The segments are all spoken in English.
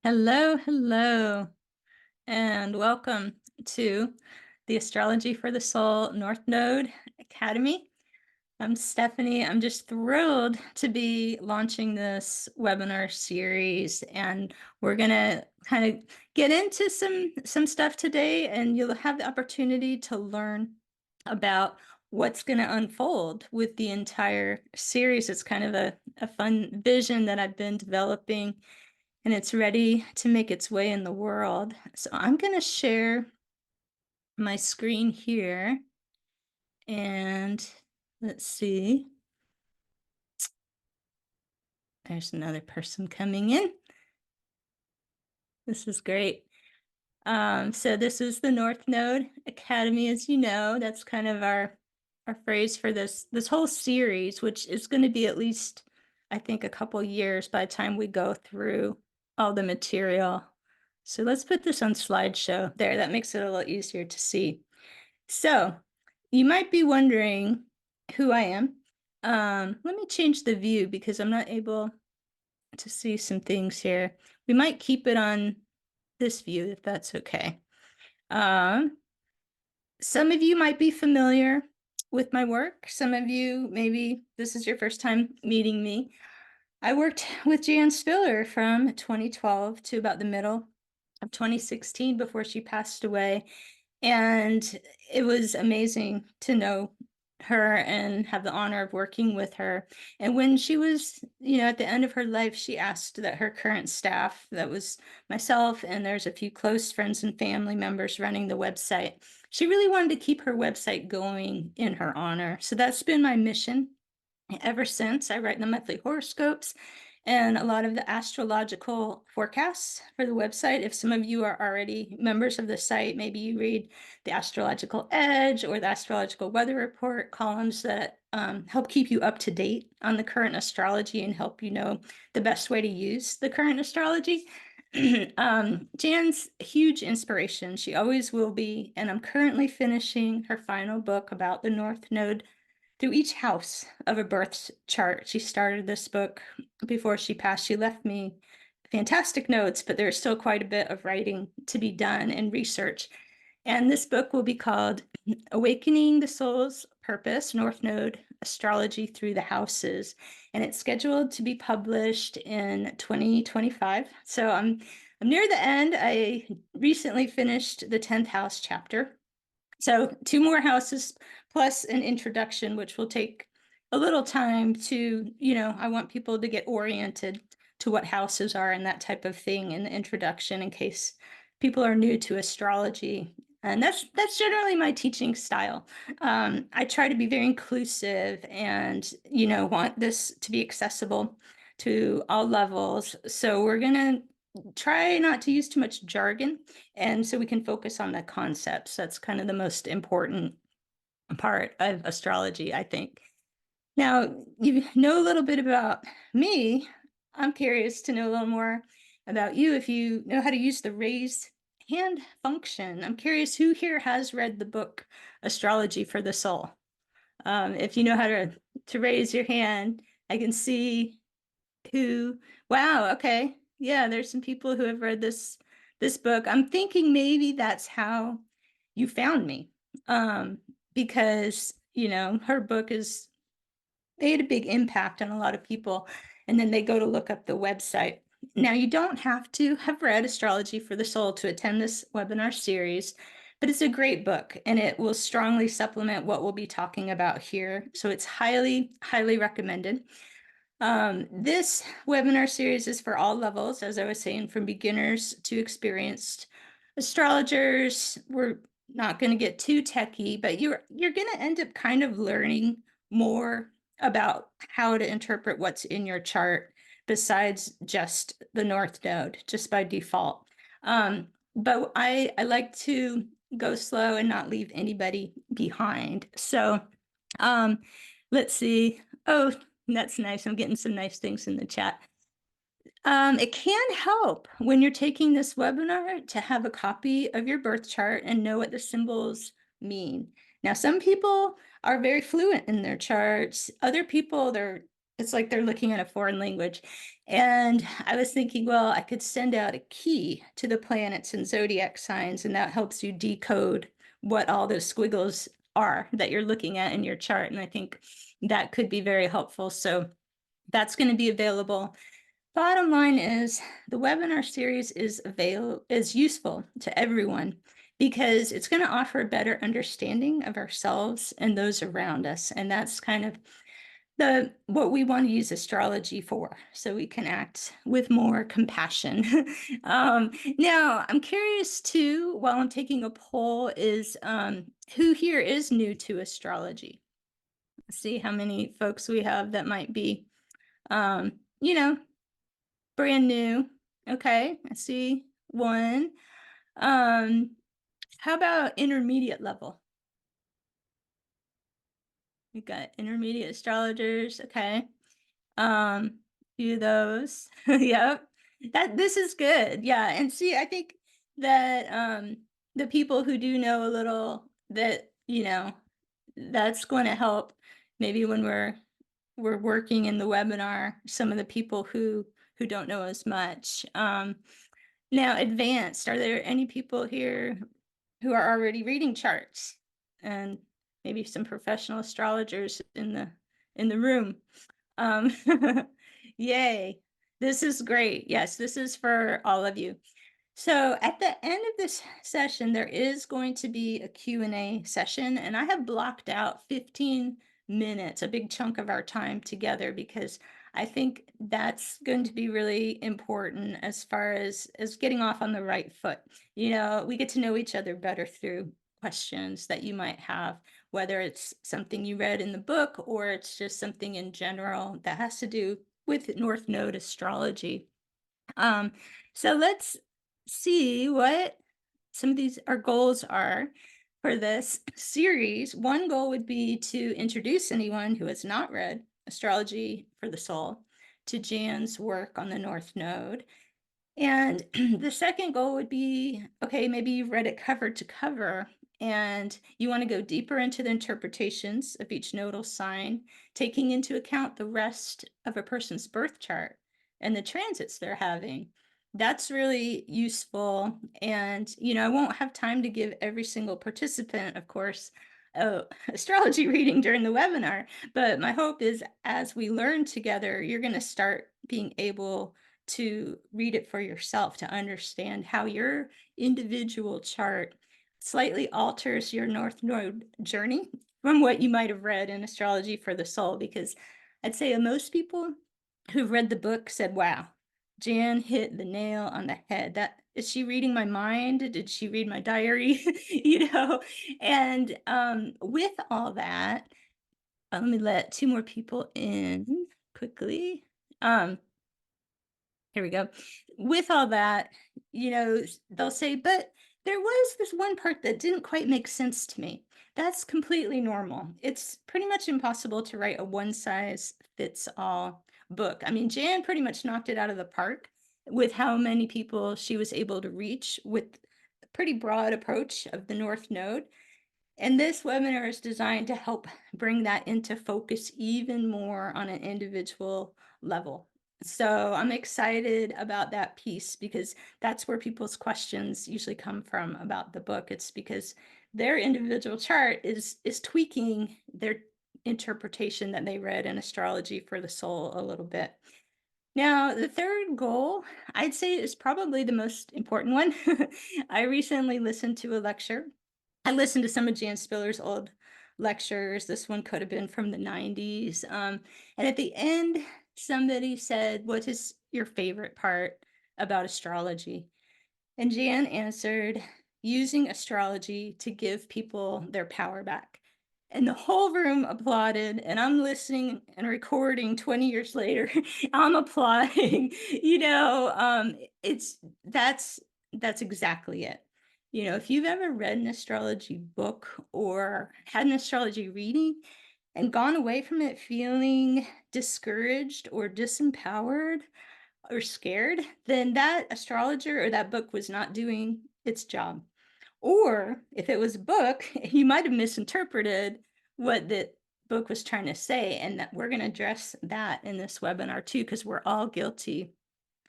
Hello, hello, and welcome to the Astrology for the Soul North Node Academy. I'm Stephanie. I'm just thrilled to be launching this webinar series, and we're gonna kind of get into some stuff today, and you'll have the opportunity to learn about what's going to unfold with the entire series. It's kind of a fun vision that I've been developing, and it's ready to make its way in the world. So I'm going to share my screen here, and let's see. There's another person coming in. This is great. So this is the North Node Academy, as you know. That's kind of our phrase for this whole series, which is going to be at least, I think, a couple years by the time we go through all the material. So let's put this on slideshow there. That makes it a little easier to see. So you might be wondering who I am. Let me change the view because I'm not able to see some things here. We might keep it on this view if that's okay. Some of you might be familiar with my work. Some of you, maybe this is your first time meeting me. I worked with Jan Spiller from 2012 to about the middle of 2016 before she passed away. And it was amazing to know her and have the honor of working with her. And when she was, at the end of her life, she asked that her current staff, that was myself, and there's a few close friends and family members running the website, she really wanted to keep her website going in her honor. So that's been my mission ever since. I write the monthly horoscopes and a lot of the astrological forecasts for the website. If some of you are already members of the site, maybe you read the Astrological Edge or the Astrological Weather Report columns that help keep you up to date on the current astrology and help you know the best way to use the current astrology. Jan's huge inspiration. She always will be, and I'm currently finishing her final book about the North Node through each house of a birth chart. She started this book before she passed. She left me fantastic notes, but there's still quite a bit of writing to be done and research. And this book will be called Awakening the Soul's Purpose, North Node Astrology Through the Houses. And it's scheduled to be published in 2025. So I'm near the end. I recently finished the 10th house chapter. So 2 more houses plus an introduction, which will take a little time to, I want people to get oriented to what houses are and that type of thing in the introduction in case people are new to astrology. And that's generally my teaching style. I try to be very inclusive and, want this to be accessible to all levels. So we're going to try not to use too much jargon, and so we can focus on the concepts. That's kind of the most important part of astrology, I think. Now, you know a little bit about me. I'm curious to know a little more about you. If you know how to use the raise hand function, I'm curious who here has read the book Astrology for the Soul. If you know how to raise your hand, I can see who. Wow, okay. Yeah, there's some people who have read this book. I'm thinking maybe that's how you found me. Because, her book is made a big impact on a lot of people, and then they go to look up the website. Now, you don't have to have read Astrology for the Soul to attend this webinar series, but it's a great book and it will strongly supplement what we'll be talking about here. So it's highly, highly recommended. This webinar series is for all levels, as I was saying, from beginners to experienced astrologers. We're not going to get too techy, but you're going to end up kind of learning more about how to interpret what's in your chart besides just the North Node, just by default. But I like to go slow and not leave anybody behind. So let's see. Oh, that's nice. I'm getting some nice things in the chat. It can help when you're taking this webinar to have a copy of your birth chart and know what the symbols mean. Now, some people are very fluent in their charts. Other people, they're It's like they're looking at a foreign language. And I was thinking, well, I could send out a key to the planets and zodiac signs, and that helps you decode what all those squiggles are that you're looking at in your chart. And I think that could be very helpful. So that's going to be available. Bottom line is the webinar series is useful to everyone because it's going to offer a better understanding of ourselves and those around us. And that's kind of what we want to use astrology for, so we can act with more compassion. Now, I'm curious too, while I'm taking a poll, is who here is new to astrology? Let's see how many folks we have that might be, you know, brand new. Okay, I see one. Um, how about intermediate level? We got intermediate astrologers. Okay. Few of those. Yep. This is good. Yeah. And see, I think that the people who do know a little, that, that's going to help maybe when we're working in the webinar, some of the people who don't know as much. Now, advanced, are there any people here who are already reading charts, and maybe some professional astrologers in the room? Um, Yay. This is great. Yes, this is for all of you. So at the end of this session, there is going to be a Q&A session, and I have blocked out 15 minutes, a big chunk of our time together, because I think that's going to be really important as far as getting off on the right foot. We get to know each other better through questions that you might have, whether it's something you read in the book or it's just something in general that has to do with North Node astrology. So let's see what some of these our goals are for this series. One goal would be to introduce anyone who has not read Astrology for the Soul to Jan's work on the North Node. And the second goal would be, okay, maybe you've read it cover to cover and you want to go deeper into the interpretations of each nodal sign, taking into account the rest of a person's birth chart and the transits they're having. That's really useful. And, I won't have time to give every single participant, of course, astrology reading during the webinar. But my hope is as we learn together, you're going to start being able to read it for yourself, to understand how your individual chart slightly alters your North Node journey from what you might have read in Astrology for the Soul. Because I'd say most people who've read the book said, wow, Jan hit the nail on the head. That is she reading my mind? Did she read my diary? And with all that, let me let two more people in quickly. Here we go. With all that, they'll say, but there was this one part that didn't quite make sense to me. That's completely normal. It's pretty much impossible to write a one size fits all book. I mean, Jan pretty much knocked it out of the park with how many people she was able to reach with a pretty broad approach of the North Node. And this webinar is designed to help bring that into focus even more on an individual level. So I'm excited about that piece because that's where people's questions usually come from about the book. It's because their individual chart is tweaking their interpretation that they read in Astrology for the Soul a little bit. Now, the third goal, I'd say, is probably the most important one. I recently listened to a lecture. I listened to some of Jan Spiller's old lectures. This one could have been from the 90s. And at the end, somebody said, what is your favorite part about astrology? And Jan answered, using astrology to give people their power back. And the whole room applauded, and I'm listening and recording 20 years later. I'm applauding. It's that's exactly it. If you've ever read an astrology book or had an astrology reading and gone away from it feeling discouraged or disempowered or scared, then that astrologer or that book was not doing its job. Or if it was a book, you might have misinterpreted what book was trying to say, and that we're going to address that in this webinar too, because we're all guilty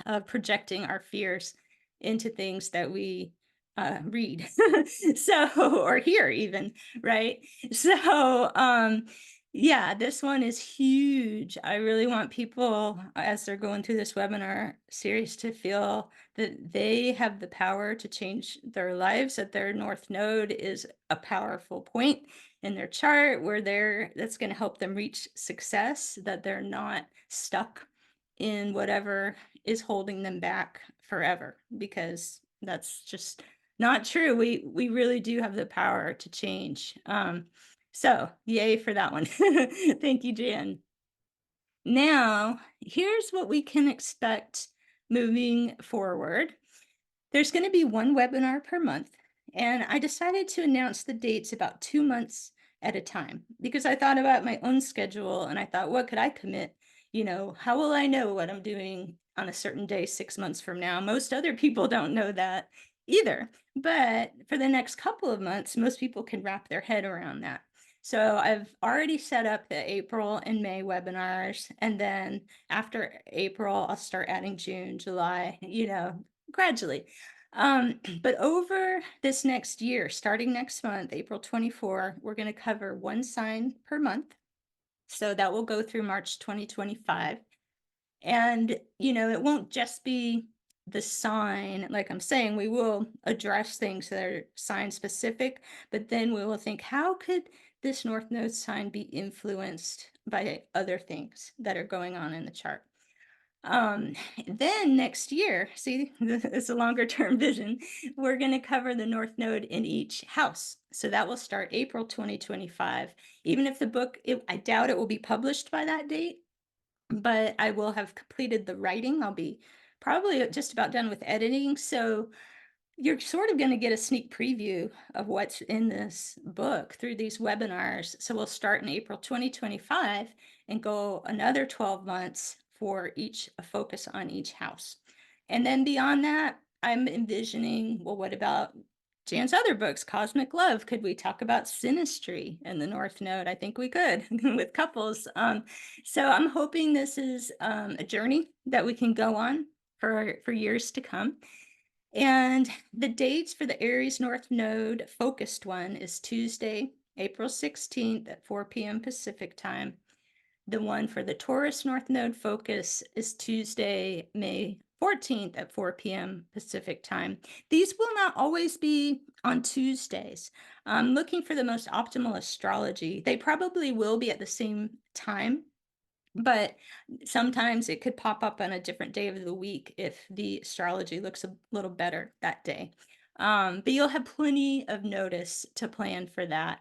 of projecting our fears into things that we read so or hear even, right? So yeah, this one is huge. I really want people as they're going through this webinar series to feel that they have the power to change their lives, that their north node is a powerful point in their chart where that's going to help them reach success, that they're not stuck in whatever is holding them back forever, because that's just not true. We really do have the power to change. So yay for that one. Thank you, Jan. Now, here's what we can expect moving forward. There's going to be one webinar per month, and I decided to announce the dates about 2 months at a time because I thought about my own schedule and I thought, what could I commit? How will I know what I'm doing on a certain day 6 months from now? Most other people don't know that either. But for the next couple of months, most people can wrap their head around that. So I've already set up the April and May webinars, and then after April, I'll start adding June, July, gradually. But over this next year, starting next month, April 24, we're going to cover one sign per month. So that will go through March 2025. And, it won't just be the sign. Like I'm saying, we will address things that are sign specific, but then we will think, how could this North Node sign be influenced by other things that are going on in the chart? Um, then next year, see, it's a longer term vision. We're going to cover the North Node in each house. So that will start April 2025. Even if the book, I doubt it will be published by that date, but I will have completed the writing. I'll be probably just about done with editing. So you're sort of going to get a sneak preview of what's in this book through these webinars. So we'll start in April 2025 and go another 12 months for a focus on each house. And then beyond that, I'm envisioning, well, what about Jan's other books, Cosmic Love? Could we talk about synastry in the North Node? I think we could with couples. So I'm hoping this is a journey that we can go on for years to come. And the dates for the Aries North Node focused one is Tuesday, April 16th at 4 p.m. Pacific time. The one for the Taurus North Node focus is Tuesday, May 14th at 4 p.m. Pacific time. These will not always be on Tuesdays. I'm looking for the most optimal astrology. They probably will be at the same time, but sometimes it could pop up on a different day of the week if the astrology looks a little better that day. But you'll have plenty of notice to plan for that.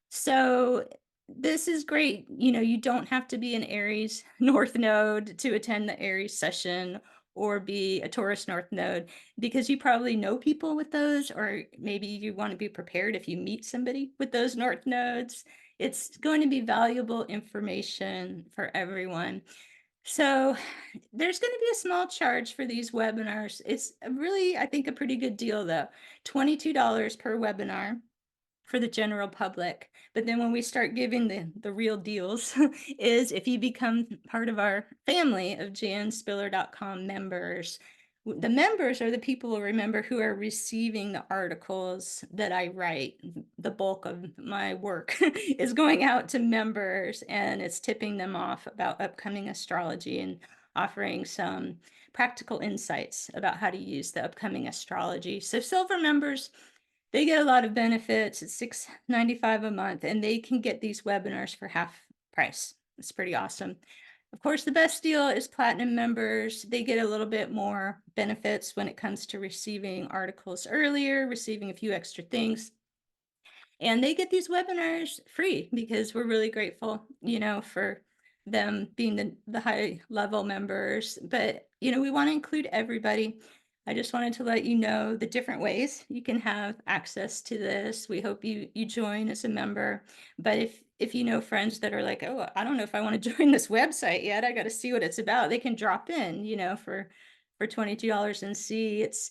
So this is great. You don't have to be an Aries North Node to attend the Aries session or be a Taurus North Node, because you probably know people with those, or maybe you want to be prepared if you meet somebody with those North Nodes. It's going to be valuable information for everyone. So there's going to be a small charge for these webinars. It's really, I think, a pretty good deal though. $22 per webinar for the general public. But then when we start giving the real deals is if you become part of our family of janspiller.com members. The members are the people, remember, who are receiving the articles that I write. The bulk of my work is going out to members, and it's tipping them off about upcoming astrology and offering some practical insights about how to use the upcoming astrology. So silver members, they get a lot of benefits. It's $6.95 a month, and they can get these webinars for half price. It's pretty awesome. Of course, the best deal is platinum members. They get a little bit more benefits when it comes to receiving articles earlier, receiving a few extra things. And they get these webinars free because we're really grateful, for them being the high level members. But, we want to include everybody. I just wanted to let you know the different ways you can have access to this. We hope you join as a member. But if you know friends that are like, oh, I don't know if I want to join this website yet, I got to see what it's about, they can drop in, for $22 and see. It's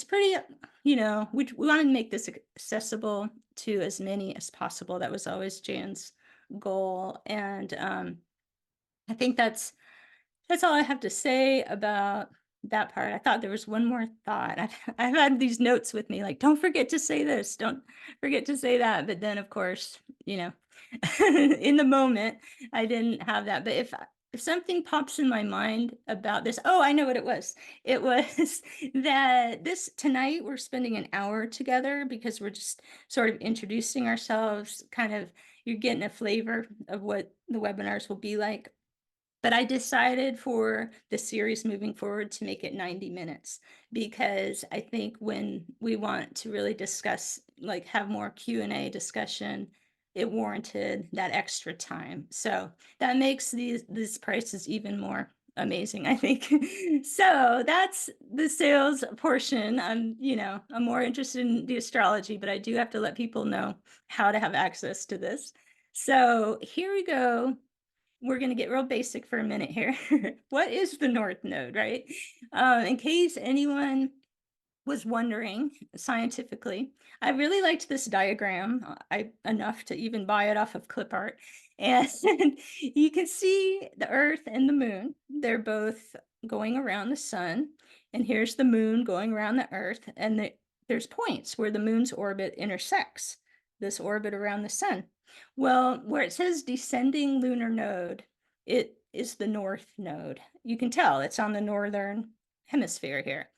pretty, we want to make this accessible to as many as possible. That was always Jan's goal. And I think that's all I have to say about that part. I thought there was one more thought. I've had these notes with me, like, don't forget to say this, don't forget to say that. But then, of course, you know, in the moment, I didn't have that. But if something pops in my mind about this, oh, I know what it was. It was that this tonight we're spending an hour together because we're just sort of introducing ourselves, kind of you're getting a flavor of what the webinars will be like. But I decided for the series moving forward to make it 90 minutes because I think when we want to really discuss, like have more Q&A discussion, it warranted that extra time. So that makes these prices even more amazing, I think. So that's the sales portion. I'm more interested in the astrology, but I do have to let people know how to have access to this. So here we go. We're going to get real basic for a minute here. What is the North Node, right? In case anyone was wondering scientifically, I really liked this diagram. I enough to even buy it off of clip art. And you can see the Earth and the moon. They're both going around the sun. And here's the moon going around the Earth. And there's points where the moon's orbit intersects this orbit around the sun. Well, where it says descending lunar node, it is the North Node. You can tell it's on the northern hemisphere here.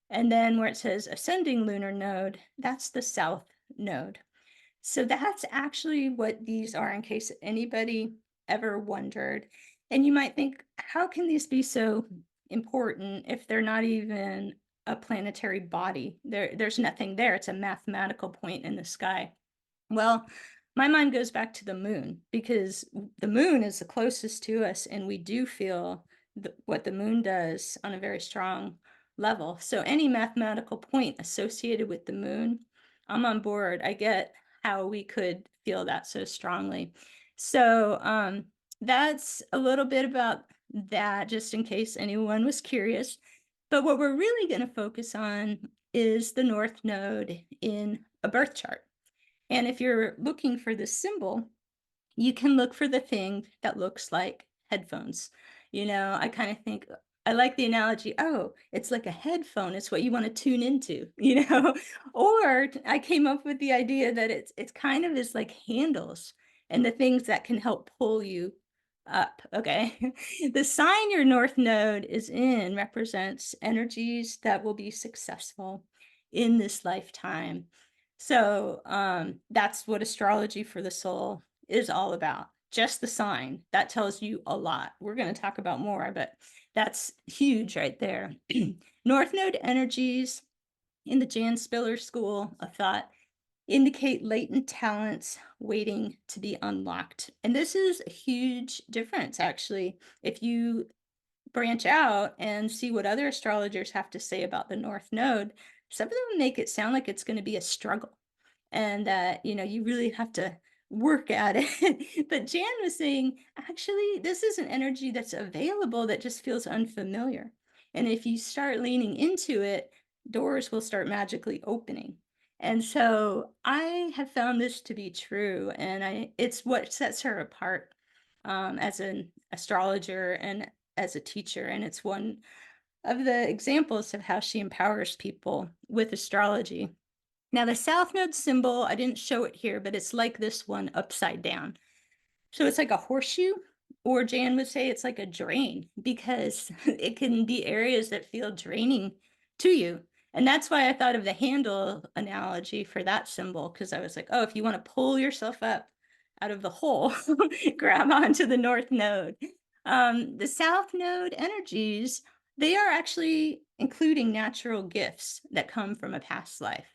And then where it says ascending lunar node, that's the South Node. So that's actually what these are, in case anybody ever wondered. And you might think, how can these be so important if they're not even a planetary body? There's nothing there. It's a mathematical point in the sky. Well, my mind goes back to the moon because the moon is the closest to us, and we do feel what the moon does on a very strong level. So any mathematical point associated with the moon, I'm on board. I get how we could feel that so strongly. So that's a little bit about that, just in case anyone was curious. But what we're really going to focus on is the North Node in a birth chart. And if you're looking for the symbol, you can look for the thing that looks like headphones. I kind of think, I like the analogy, oh, it's like a headphone. It's what you want to tune into, Or I came up with the idea that it's kind of is like handles and the things that can help pull you up. Okay. The sign your North Node is in represents energies that will be successful in this lifetime. So that's what astrology for the soul is all about. Just the sign that tells you a lot. We're going to talk about more, but that's huge right there. North Node energies in the Jan Spiller School of Thought indicate latent talents waiting to be unlocked. And this is a huge difference, actually. If you branch out and see what other astrologers have to say about the North Node, some of them make it sound like it's going to be a struggle and that you really have to work at it. But Jan was saying, actually, this is an energy that's available that just feels unfamiliar. And if you start leaning into it, doors will start magically opening. And so I have found this to be true, and it's what sets her apart as an astrologer and as a teacher. And it's one of the examples of how she empowers people with astrology. Now, the South Node symbol, I didn't show it here, but it's like this one upside down. So it's like a horseshoe, or Jan would say it's like a drain because it can be areas that feel draining to you. And that's why I thought of the handle analogy for that symbol, because I was like, oh, if you want to pull yourself up out of the hole, grab onto the North Node. The South Node energies, they are actually including natural gifts that come from a past life.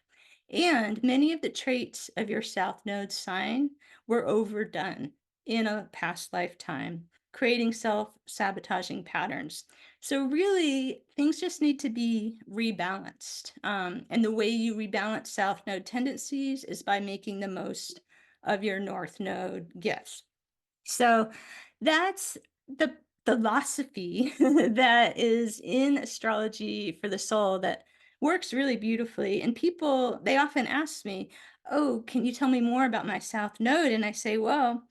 And many of the traits of your South Node sign were overdone in a past lifetime, creating self-sabotaging patterns. So really, things just need to be rebalanced. And the way you rebalance South Node tendencies is by making the most of your North Node gifts. So that's the philosophy that is in astrology for the soul that works really beautifully. And people, they often ask me, oh, can you tell me more about my South Node? And I say, well,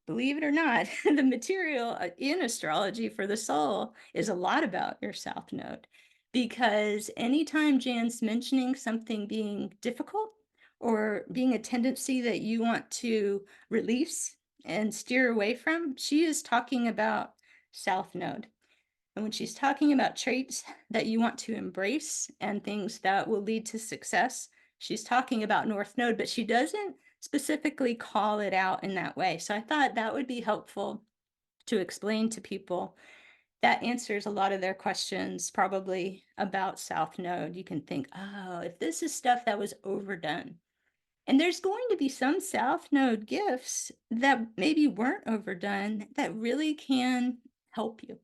believe it or not, the material in astrology for the soul is a lot about your South Node. Because anytime Jan's mentioning something being difficult or being a tendency that you want to release and steer away from, she is talking about South Node. And when she's talking about traits that you want to embrace and things that will lead to success, she's talking about North Node, but she doesn't specifically call it out in that way. So I thought that would be helpful to explain to people. That answers a lot of their questions, probably about South Node. You can think, oh, if this is stuff that was overdone, and there's going to be some South Node gifts that maybe weren't overdone that really can help you.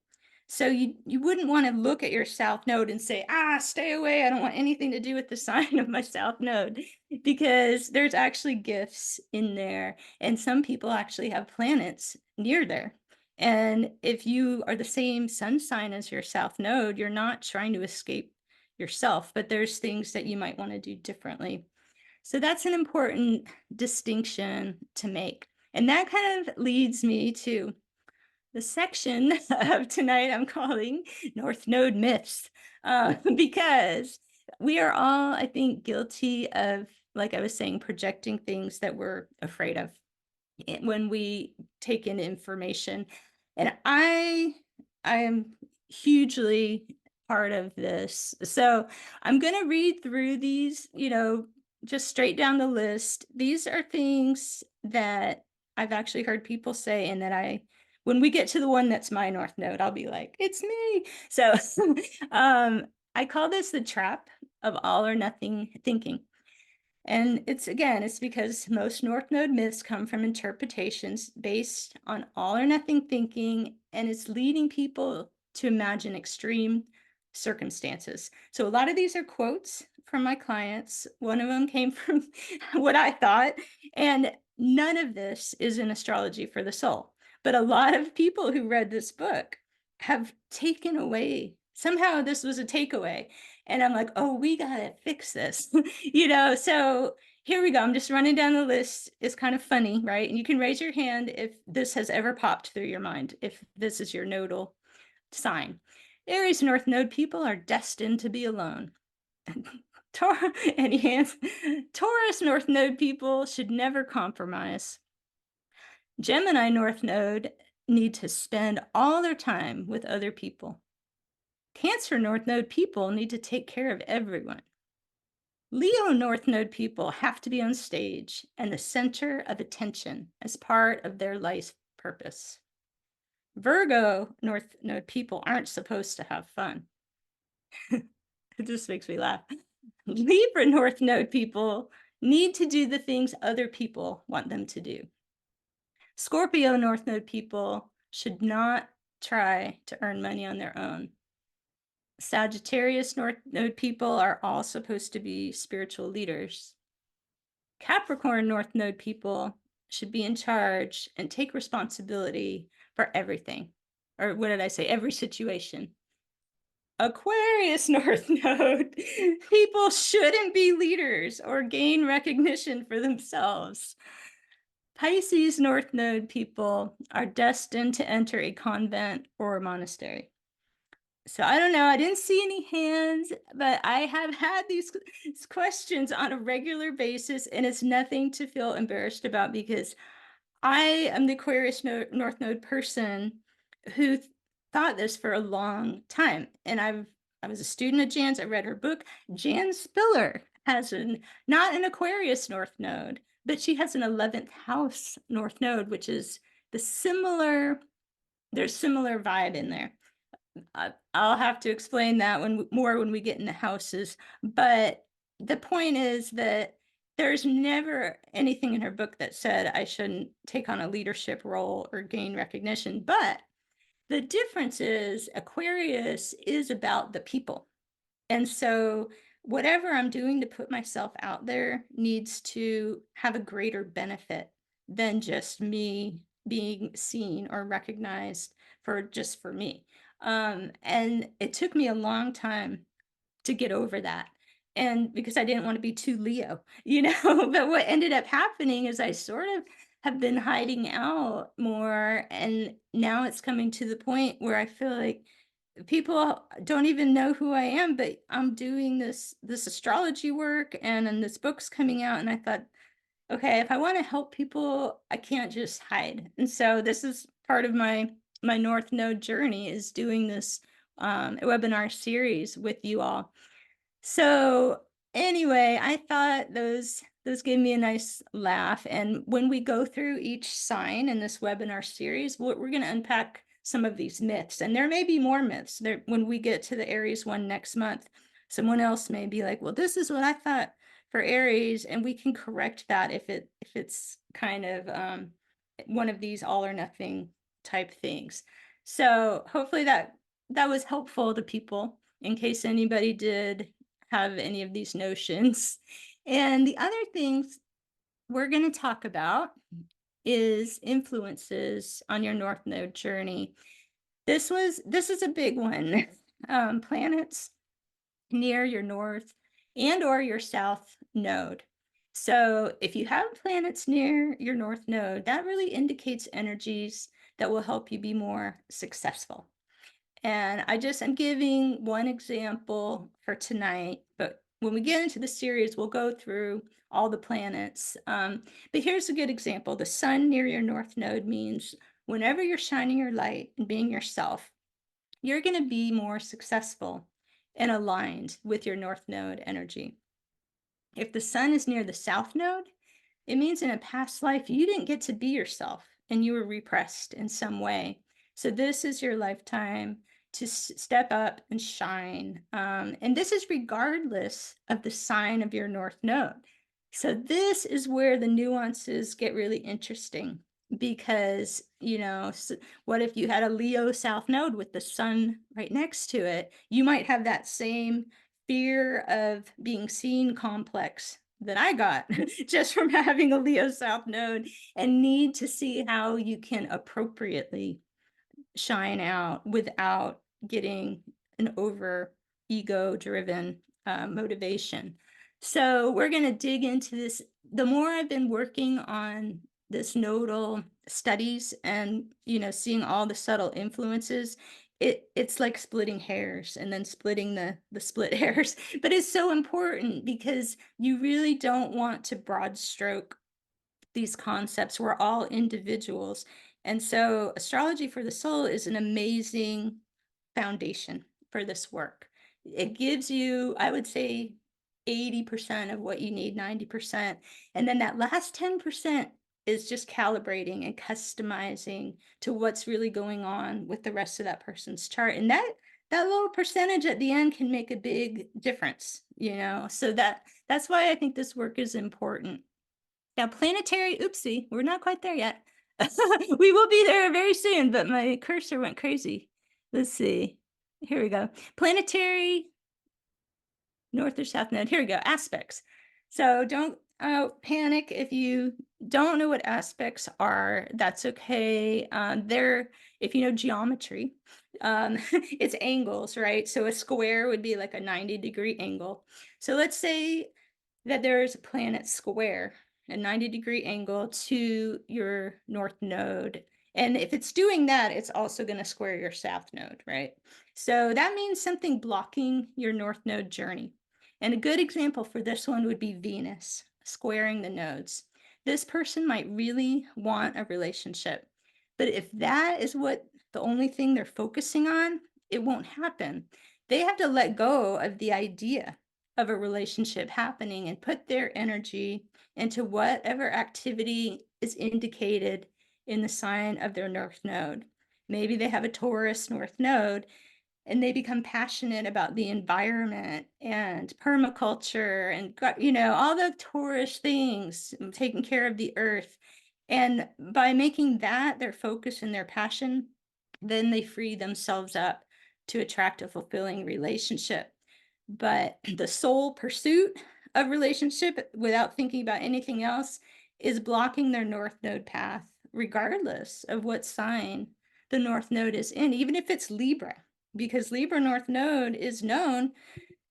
So you wouldn't want to look at your South Node and say, stay away. I don't want anything to do with the sign of my South Node, because there's actually gifts in there. And some people actually have planets near there. And if you are the same sun sign as your South Node, you're not trying to escape yourself, but there's things that you might want to do differently. So that's an important distinction to make. And that kind of leads me to the section of tonight I'm calling North Node Myths, because we are all, I think, guilty of, like I was saying, projecting things that we're afraid of when we take in information. And I am hugely part of this. So I'm going to read through these, just straight down the list. These are things that I've actually heard people say, and that when we get to the one that's my North Node, I'll be like, it's me. So I call this the trap of all or nothing thinking. And it's because most North Node myths come from interpretations based on all or nothing thinking, and it's leading people to imagine extreme circumstances. So a lot of these are quotes from my clients. One of them came from what I thought, and none of this is in astrology for the soul. But a lot of people who read this book have taken away, somehow this was a takeaway. And I'm like, oh, we got to fix this. So here we go. I'm just running down the list. It's kind of funny, right? And you can raise your hand if this has ever popped through your mind, if this is your nodal sign. Aries North Node people are destined to be alone. Any hands? Taurus North Node people should never compromise. Gemini North Node need to spend all their time with other people. Cancer North Node people need to take care of everyone. Leo North Node people have to be on stage and the center of attention as part of their life purpose. Virgo North Node people aren't supposed to have fun. It just makes me laugh. Libra North Node people need to do the things other people want them to do. Scorpio North Node people should not try to earn money on their own. Sagittarius North Node people are all supposed to be spiritual leaders. Capricorn North Node people should be in charge and take responsibility for everything. Or what did I say? Every situation. Aquarius North Node people shouldn't be leaders or gain recognition for themselves. Pisces North Node people are destined to enter a convent or a monastery. So I don't know, I didn't see any hands, but I have had these questions on a regular basis, and it's nothing to feel embarrassed about, because I am the Aquarius North Node person who thought this for a long time. And I was a student of Jan's. I read her book. Jan Spiller has not an Aquarius North Node, but she has an 11th house North Node, which is there's similar vibe in there. I'll have to explain that when we get into houses. But the point is that there's never anything in her book that said I shouldn't take on a leadership role or gain recognition. But the difference is Aquarius is about the people. And so whatever I'm doing to put myself out there needs to have a greater benefit than just me being seen or recognized for me. And it took me a long time to get over that. And because I didn't want to be too Leo, but what ended up happening is I sort of have been hiding out more, and now it's coming to the point where I feel like people don't even know who I am, but I'm doing this astrology work, and then this book's coming out, and I thought, okay, if I want to help people, I can't just hide. And so this is part of my North Node journey, is doing this webinar series with you all. So anyway, I thought those gave me a nice laugh. And when we go through each sign in this webinar series, we're going to unpack some of these myths. And there may be more myths there when we get to the Aries one next month. Someone else may be like, well, this is what I thought for Aries, and we can correct that if it's kind of one of these all or nothing type things. So hopefully that was helpful to people in case anybody did have any of these notions. And the other things we're going to talk about is influences on your North Node journey. This is a big one. Planets near your North and or your South Node. So if you have planets near your North Node, that really indicates energies that will help you be more successful. And I'm giving one example for tonight, but when we get into the series, we'll go through all the planets. But here's a good example. The sun near your North Node means whenever you're shining your light and being yourself, you're going to be more successful and aligned with your North Node energy. If the sun is near the South Node, it means in a past life, you didn't get to be yourself and you were repressed in some way. So this is your lifetime to step up and shine. And this is regardless of the sign of your North Node. So this is where the nuances get really interesting because, what if you had a Leo South Node with the sun right next to it? You might have that same fear of being seen complex that I got just from having a Leo South Node, and need to see how you can appropriately shine out without getting an over ego driven motivation. So we're going to dig into this. The more I've been working on this nodal studies and seeing all the subtle influences, it's like splitting hairs and then splitting the split hairs. But it's so important because you really don't want to broad stroke these concepts. We're all individuals. And so astrology for the soul is an amazing foundation for this work. It gives you, I would say, 80% of what you need, 90%. And then that last 10% is just calibrating and customizing to what's really going on with the rest of that person's chart. And that little percentage at the end can make a big difference, So that's why I think this work is important. Now, planetary, oopsie, we're not quite there yet. We will be there very soon, but my cursor went crazy. Let's see. Here we go. Planetary, North or South Node. Here we go. Aspects. So don't panic if you don't know what aspects are. That's okay. If you know geometry, it's angles, right? So a square would be like a 90-degree angle. So let's say that there is a planet square, a 90-degree angle to your North Node. And if it's doing that, it's also going to square your South Node, right? So that means something blocking your North Node journey. And a good example for this one would be Venus squaring the nodes. This person might really want a relationship, but if that is what the only thing they're focusing on, it won't happen. They have to let go of the idea of a relationship happening and put their energy into whatever activity is indicated in the sign of their North Node. Maybe they have a Taurus North Node and they become passionate about the environment and permaculture and all the Taurus things, taking care of the earth. And by making that their focus and their passion, then they free themselves up to attract a fulfilling relationship. But the sole pursuit of relationship without thinking about anything else is blocking their North Node path, regardless of what sign the North Node is in, even if it's Libra, because Libra North Node is known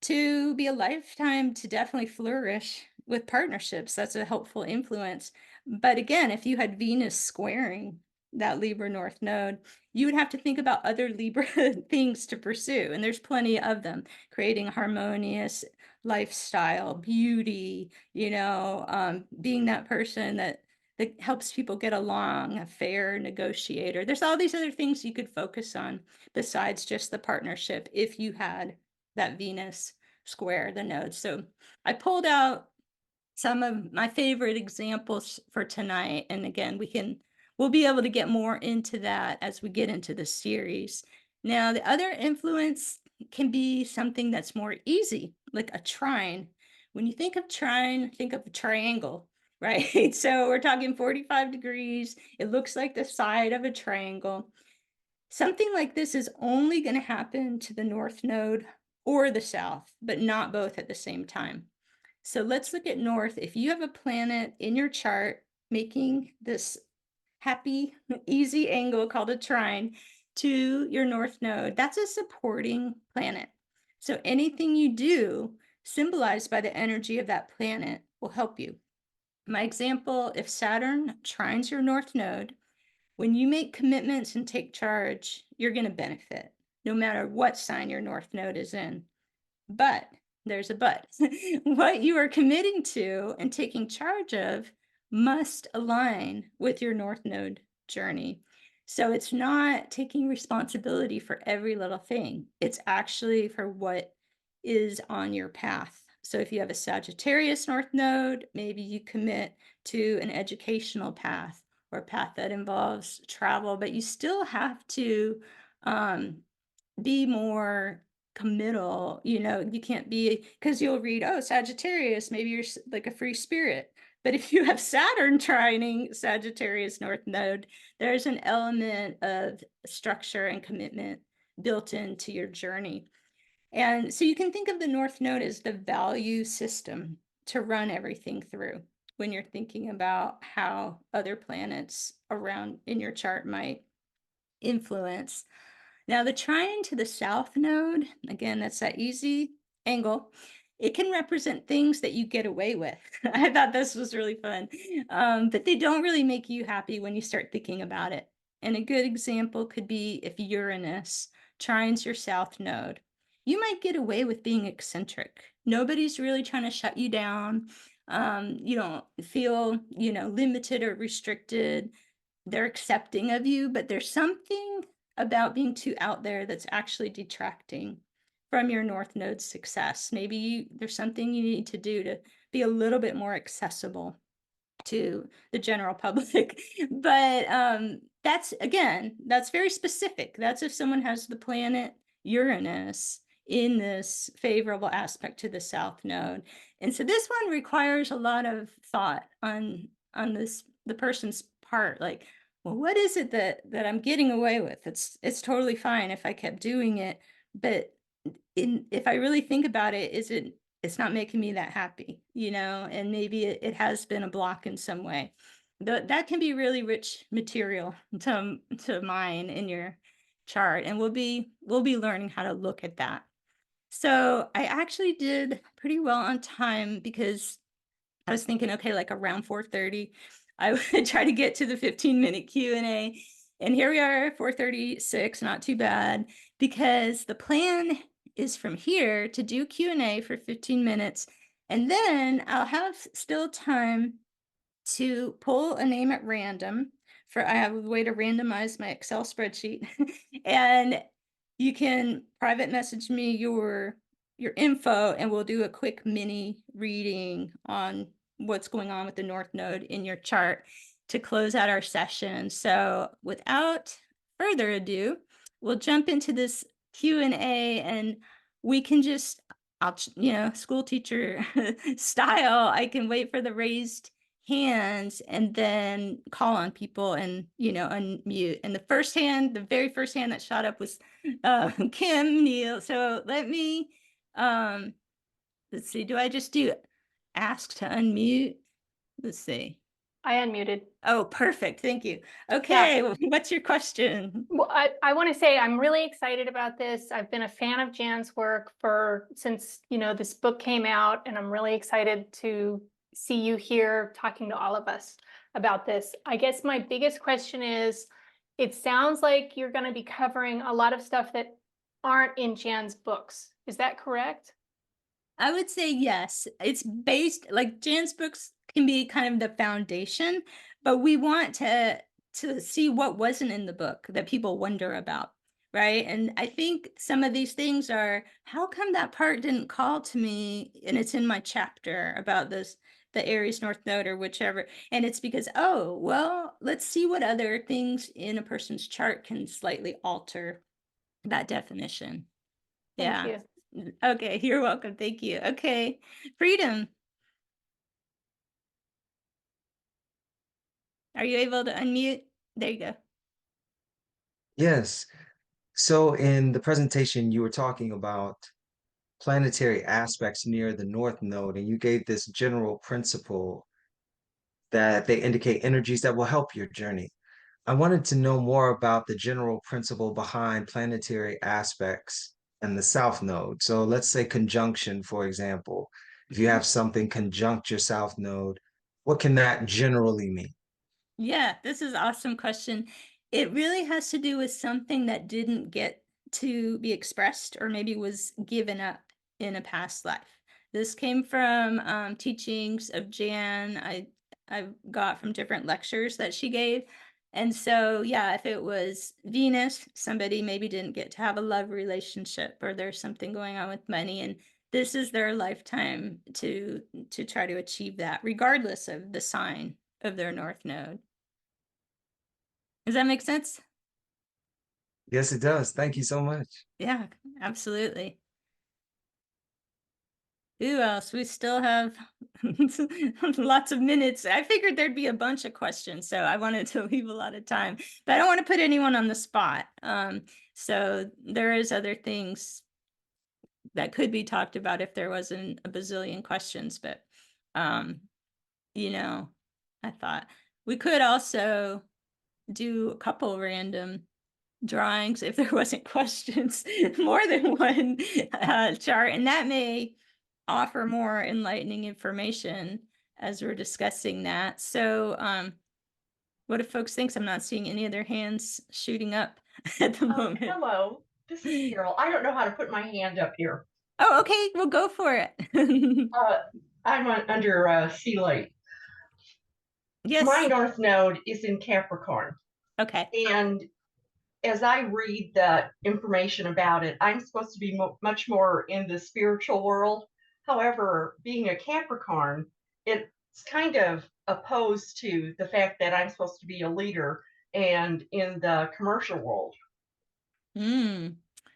to be a lifetime to definitely flourish with partnerships. That's a helpful influence. But again, if you had Venus squaring that Libra North node, you would have to think about other Libra things to pursue. And there's plenty of them, creating harmonious lifestyle, beauty, being that person that helps people get along, a fair negotiator. There's all these other things you could focus on besides just the partnership if you had that Venus square the node. So I pulled out some of my favorite examples for tonight. And again, we'll be able to get more into that as we get into the series. Now, the other influence can be something that's more easy, like a trine. When you think of trine, think of a triangle, right? So we're talking 45 degrees. It looks like the side of a triangle. Something like this is only going to happen to the north node or the south, but not both at the same time. So let's look at north. If you have a planet in your chart making this happy, easy angle called a trine to your north node, that's a supporting planet. So anything you do symbolized by the energy of that planet will help you. My example, if Saturn trines your north node, when you make commitments and take charge, you're going to benefit no matter what sign your north node is in. But there's a but. What you are committing to and taking charge of must align with your North Node journey. So it's not taking responsibility for every little thing. It's actually for what is on your path. So if you have a Sagittarius North Node, maybe you commit to an educational path or a path that involves travel, but you still have to be more committal. You can't be, because you'll read, oh, Sagittarius, maybe you're like a free spirit. But if you have Saturn trining Sagittarius North Node, there's an element of structure and commitment built into your journey. And so you can think of the North Node as the value system to run everything through when you're thinking about how other planets around in your chart might influence. Now, the trine to the south node, again, that's that easy angle. It can represent things that you get away with. I thought this was really fun, but they don't really make you happy when you start thinking about it. And a good example could be if Uranus trines your south node. You might get away with being eccentric. Nobody's really trying to shut you down. You don't feel, limited or restricted. They're accepting of you, but there's something about being too out there that's actually detracting from your North Node's success. Maybe there's something you need to do to be a little bit more accessible to the general public. But that's very specific. That's if someone has the planet Uranus in this favorable aspect to the South Node. And so this one requires a lot of thought on the person's part. Like, well, what is it that I'm getting away with? It's totally fine if I kept doing it, but if I really think about it, it's not making me that happy, and maybe it has been a block in some way. That can be really rich material to mine in your chart, and we'll be learning how to look at that. So I actually did pretty well on time because I was thinking, okay, like around 4:30, I would try to get to the 15-minute Q&A. And here we are, 4:36, not too bad, because the plan is from here to do Q&A for 15 minutes. And then I'll have still time to pull a name at random. I have a way to randomize my Excel spreadsheet. And you can private message me your info, and we'll do a quick mini reading on what's going on with the North Node in your chart to close out our session. So without further ado, we'll jump into this Q&A, and we can just, school teacher style, I can wait for the raised hands and then call on people and, unmute. And the very first hand that shot up was Kim Neal. So let me, let's see, do I just do ask to unmute? Let's see. I unmuted. Oh, perfect. Thank you. Okay. Yeah. What's your question? Well, I want to say I'm really excited about this. I've been a fan of Jan's work since, this book came out, and I'm really excited to see you here talking to all of us. about this. I guess my biggest question is, it sounds like you're going to be covering a lot of stuff that aren't in Jan's books. Is that correct? I would say yes. It's based like Jan's books can be kind of the foundation, but we want to see what wasn't in the book that people wonder about, right? And I think some of these things are, how come that part didn't call to me and it's in my chapter about this, the Aries North Node or whichever. And it's because, oh, well, let's see what other things in a person's chart can slightly alter that definition. Thank Yeah. you. Okay, you're welcome. Thank you. Okay. Freedom. Are you able to unmute? There you go. Yes. So in the presentation, you were talking about planetary aspects near the North Node, and you gave this general principle that they indicate energies that will help your journey. I wanted to know more about the general principle behind planetary aspects and the South Node. So let's say conjunction, for example. If you have something conjunct your South Node, what can that generally mean? Yeah, this is awesome question. It really has to do with something that didn't get to be expressed or maybe was given up in a past life. This came from teachings of Jan I got from different lectures that she gave. And so, yeah, if it was Venus, somebody maybe didn't get to have a love relationship or there's something going on with money, and this is their lifetime to try to achieve that, regardless of the sign of their North Node. Does that make sense? Yes, it does. Thank you so much. Yeah, absolutely. Who else? We still have lots of minutes. I figured there'd be a bunch of questions, so I wanted to leave a lot of time, but I don't want to put anyone on the spot. So there is other things that could be talked about if there wasn't a bazillion questions, but um, you know, I thought we could also do a couple random drawings if there wasn't questions, more than one chart, and that may offer more enlightening information as we're discussing that. So what do folks think? I'm not seeing any of their hands shooting up at the moment. Hello, this is Carol. I don't know how to put my hand up here. Oh, okay, we'll go for it. I'm under Sea Lake. My Yes. North Node is in Capricorn. Okay. And as I read the information about it, I'm supposed to be much more in the spiritual world. However, being a Capricorn, it's kind of opposed to the fact that I'm supposed to be a leader and in the commercial world.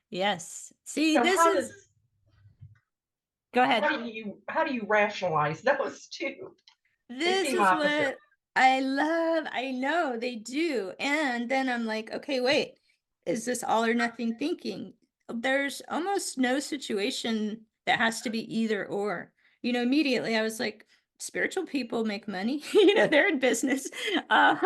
Yes. See, So this is, go ahead. how do you rationalize those two? They This seem is opposite. what I love. I know they do. And then I'm like, okay, wait, is this all or nothing thinking? There's almost no situation that has to be either or. Immediately I was like, spiritual people make money, they're in business. Um,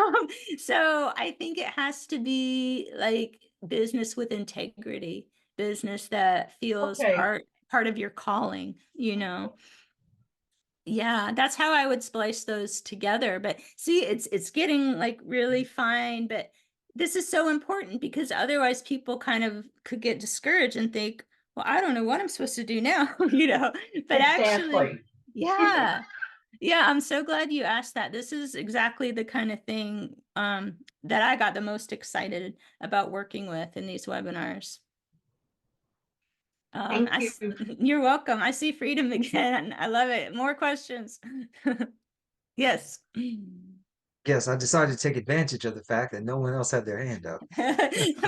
so I think it has to be like business with integrity, business that feels Okay. part of your calling. Yeah, that's how I would splice those together. But see, it's getting like really fine, but this is so important because otherwise people kind of could get discouraged and think, well, I don't know what I'm supposed to do now, But actually, Exactly. yeah. Yeah, I'm so glad you asked that. This is exactly the kind of thing that I got the most excited about working with in these webinars. Thank you. You're welcome. I see freedom again. I love it. More questions. Yes. Yes, I decided to take advantage of the fact that no one else had their hand up.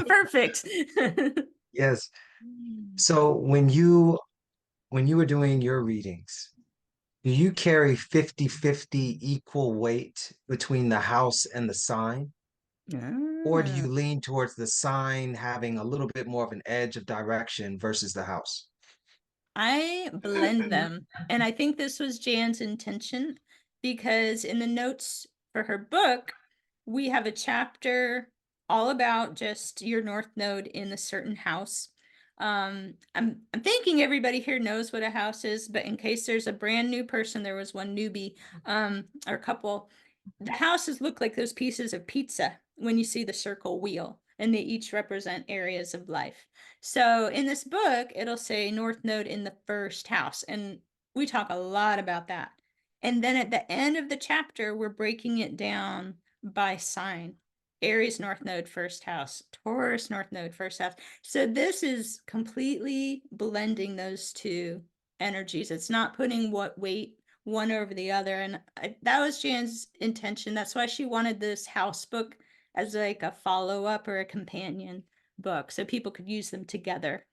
Perfect. Yes. So when you were doing your readings, do you carry 50-50 equal weight between the house and the sign? Or do Ah. you lean towards the sign having a little bit more of an edge of direction versus the house? I blend them. And I think this was Jan's intention because in the notes for her book, we have a chapter all about just your North Node in a certain house. I'm thinking everybody here knows what a house is, but in case there's a brand new person, there was one newbie or couple. the houses look like those pieces of pizza when you see the circle wheel, and they each represent areas of life. So in this book, it'll say North Node in the first house, and we talk a lot about that. And then at the end of the chapter, we're breaking it down by sign. Aries North Node first house, Taurus North Node first house. So this is completely blending those two energies. It's not putting what weight one over the other. And that was Jan's intention. That's why she wanted this house book as like a follow-up or a companion book, so people could use them together.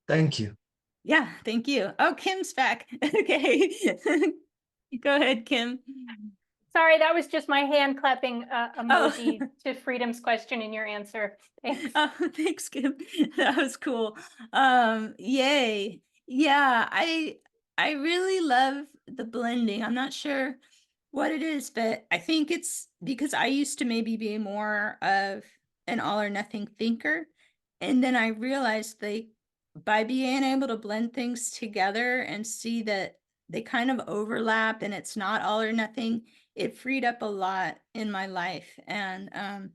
Thank you. Yeah, thank you. Oh, Kim's back. Okay. Go ahead, Kim. Sorry, that was just my hand clapping Oh. emoji to Freedom's question in your answer. Thanks. Oh, thanks, Kim. That was cool. Yay. Yeah, I really love the blending. I'm not sure what it is, but I think it's because I used to maybe be more of an all or nothing thinker. And then I realized by being able to blend things together and see that they kind of overlap and it's not all or nothing, it freed up a lot in my life. And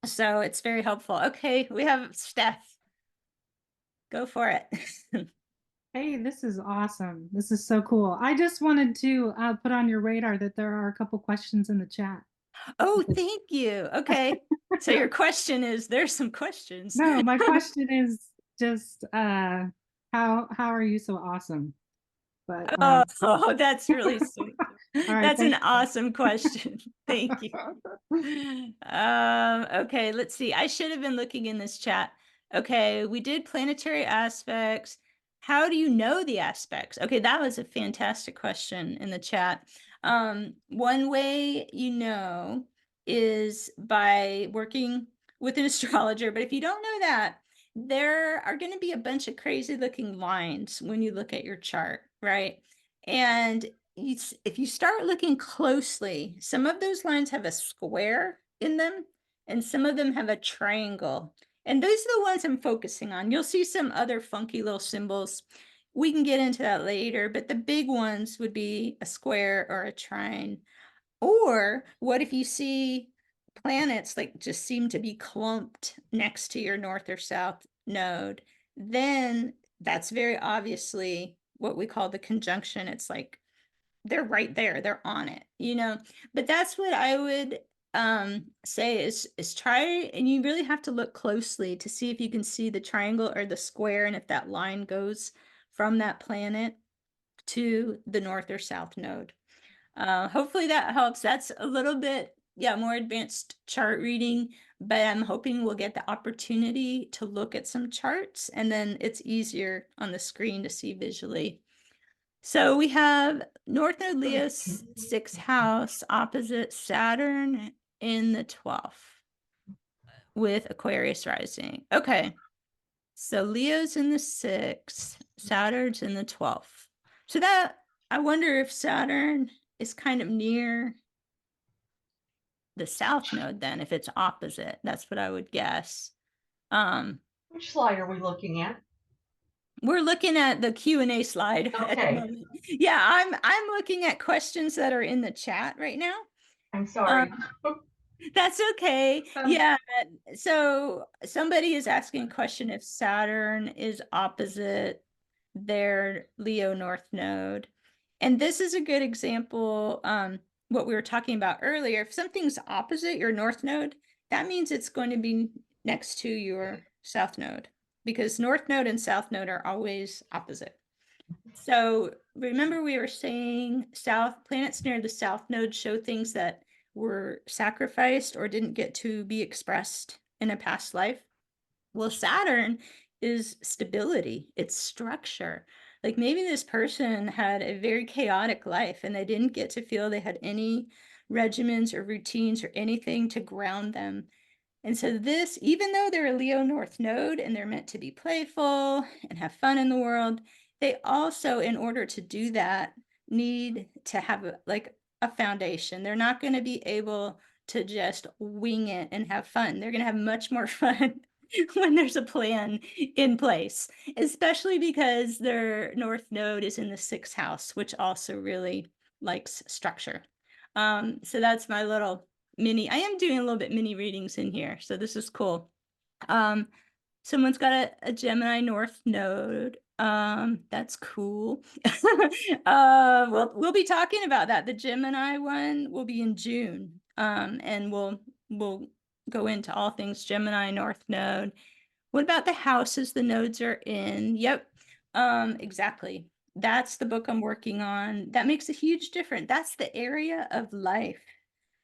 so it's very helpful. Okay, we have Steph. Go for it. Hey, this is awesome. This is so cool. I just wanted to put on your radar that there are a couple questions in the chat. Oh, thank you. Okay. So your question is, there's some questions. No, my question is just how are you so awesome? But Oh, that's really sweet. all right, That's an thanks. awesome question. Thank you. Okay, let's see. I should have been looking in this chat. Okay, we did planetary aspects. How do you know the aspects? Okay, that was a fantastic question in the chat. One way you know is by working with an astrologer, but if you don't know that, there are going to be a bunch of crazy looking lines when you look at your chart, right? And if you start looking closely, some of those lines have a square in them and some of them have a triangle. And those are the ones I'm focusing on. You'll see some other funky little symbols. We can get into that later, but the big ones would be a square or a trine. Or what if you see planets like just seem to be clumped next to your north or south node? Then that's very obviously what we call the conjunction. It's like they're right there, they're on it, you know. But that's what I would say is try, and you really have to look closely to see if you can see the triangle or the square, and if that line goes from that planet to the north or south node. Hopefully that helps. That's a little bit, yeah, more advanced chart reading, but I'm hoping we'll get the opportunity to look at some charts, and then it's easier on the screen to see visually. So we have North Node Leo's 6th house opposite Saturn in the 12th with Aquarius rising. Okay. So Leo's in the 6th, Saturn's in the 12th. So that, I wonder if Saturn is kind of near the south node then, if it's opposite. That's what I would guess. Which slide are we looking at? We're looking at the Q&A slide at the Okay. moment. Yeah, I'm looking at questions that are in the chat right now. I'm sorry. That's okay. Yeah. So somebody is asking a question if Saturn is opposite their Leo North node. And this is a good example, what we were talking about earlier. If something's opposite your North node, that means it's going to be next to your South node, because North node and South node are always opposite. So remember we were saying planets near the South node show things that were sacrificed or didn't get to be expressed in a past life. Well, Saturn is stability, it's structure. Like maybe this person had a very chaotic life and they didn't get to feel they had any regimens or routines or anything to ground them. And so this, even though they're a Leo North node and they're meant to be playful and have fun in the world, they also, in order to do that, need to have a foundation. They're not going to be able to just wing it and have fun. They're going to have much more fun when there's a plan in place, especially because their North node is in the 6th house, which also really likes structure. So that's my little mini. I am doing a little bit mini readings in here, so this is cool. Someone's got a Gemini North node. That's cool. We'll be talking about that. The Gemini one will be in June. And we'll go into all things Gemini North node. What about the houses the nodes are in? Yep. Exactly. That's the book I'm working on. That makes a huge difference. That's the area of life